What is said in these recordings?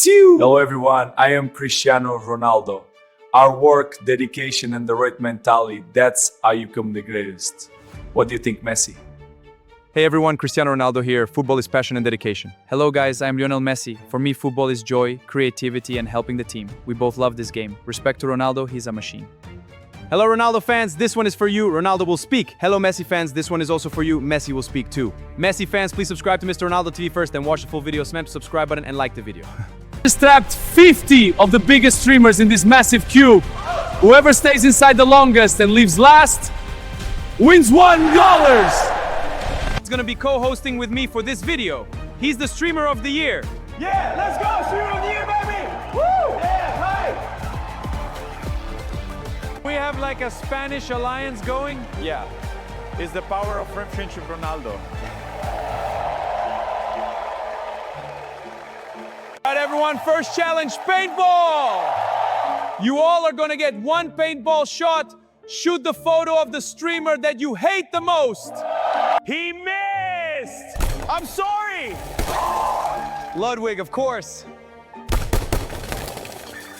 Hello everyone, I am Cristiano Ronaldo. Our work, dedication and the right mentality, that's how you become the greatest. What do you think, Messi? Hey everyone, Cristiano Ronaldo here. Football is passion and dedication. Hello guys, I'm Lionel Messi. For me, football is joy, creativity and helping the team. We both love this game. Respect to Ronaldo, he's a machine. Hello Ronaldo fans, this one is for you. Ronaldo will speak. Hello Messi fans, this one is also for you. Messi will speak too. Messi fans, please subscribe to Mr. Ronaldo TV first, then watch the full video. Smash the subscribe button and like the video. Trapped 50 of the biggest streamers in this massive cube. Whoever stays inside the longest and leaves last wins $1. He's gonna be co-hosting with me for this video. He's the streamer of the year. Yeah, let's go! Streamer of the year, baby! Woo! Yeah, right! We have like a Spanish alliance going. Yeah, it's the power of friendship Ronaldo. All right, everyone, first challenge, paintball! You all are gonna get one paintball shot. Shoot the photo of the streamer that you hate the most. He missed! I'm sorry! Ludwig, of course.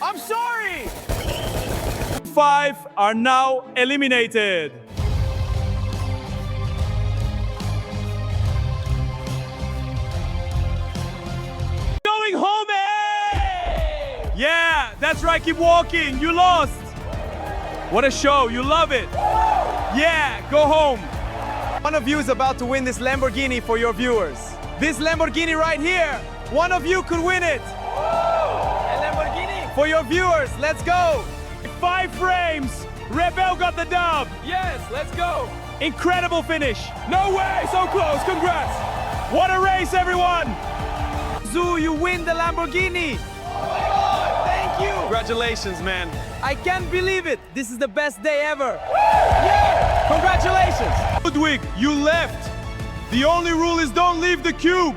I'm sorry! 5 are now eliminated. Going home, eh? Yeah, that's right, keep walking. You lost. What a show, you love it. Yeah, go home. One of you is about to win this Lamborghini for your viewers. This Lamborghini right here, one of you could win it. A Lamborghini? For your viewers, let's go. 5 frames. Rebel got the dub. Yes, let's go. Incredible finish. No way, so close, congrats. What a race, everyone. Zoo, you win the Lamborghini. Thank you! Congratulations, man. I can't believe it. This is the best day ever. Yeah! Congratulations. Ludwig, you left. The only rule is don't leave the cube.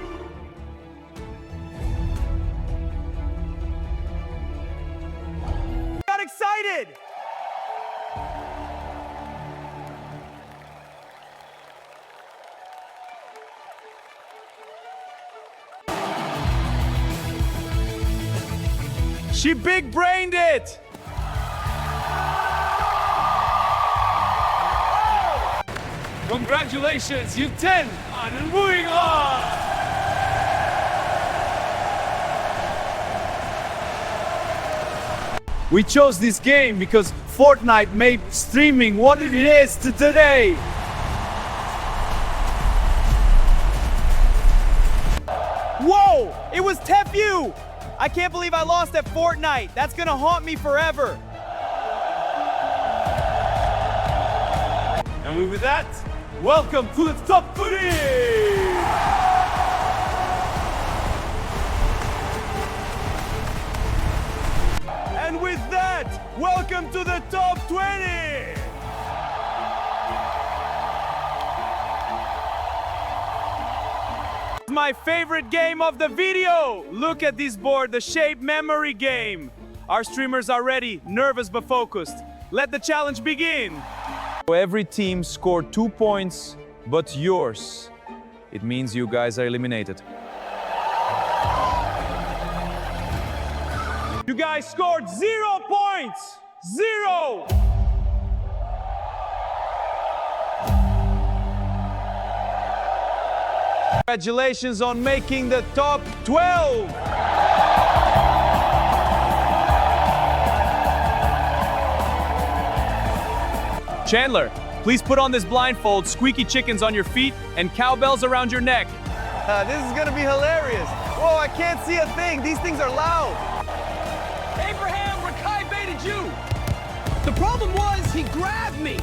Got excited. She big-brained it. Congratulations, you 10 and moving on. We chose this game because Fortnite made streaming what it is to today. Whoa! It was Tefu! I can't believe I lost at Fortnite. That's gonna haunt me forever. And with that, welcome to the top 20! And with that, welcome to the top 20! My favorite game of the video. Look at this board, the shape memory game. Our streamers are ready, nervous but focused. Let the challenge begin. Every team scored 2 points, but yours. It means you guys are eliminated. You guys scored 0 points! 0! Congratulations on making the top 12! Chandler, please put on this blindfold, squeaky chickens on your feet, and cowbells around your neck. This is gonna be hilarious. Whoa, I can't see a thing. These things are loud. Abraham, Rakai baited you. The problem was he grabbed me.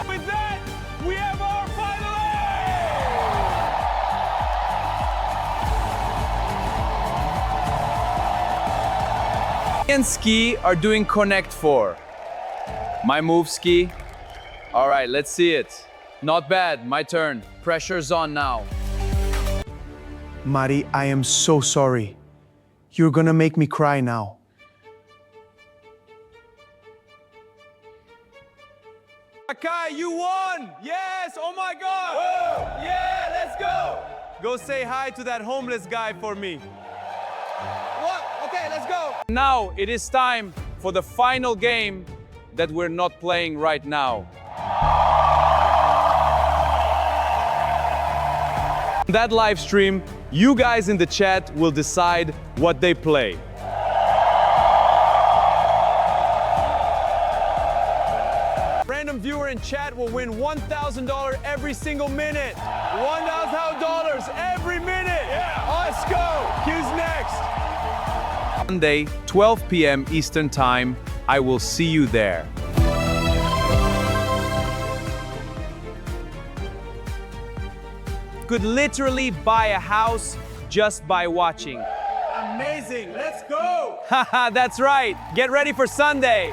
With that, we have our final And Ski are doing Connect 4. My move, Ski. All right, let's see it. Not bad, my turn. Pressure's on now. Mari, I am so sorry. You're gonna make me cry now. Rakai, you won! Yes! Oh my God! Yeah, let's go! Go say hi to that homeless guy for me. What? Okay, let's go. Now it is time for the final game that we're not playing right now. That live stream, you guys in the chat will decide what they play. Random viewer in chat will win $1,000 every single minute. $1,000 every minute. Yeah. Let's go. Who's next? Sunday, 12 p.m. Eastern Time. I will see you there. Could literally buy a house just by watching. Amazing. Let's go. Haha, that's right. Get ready for Sunday.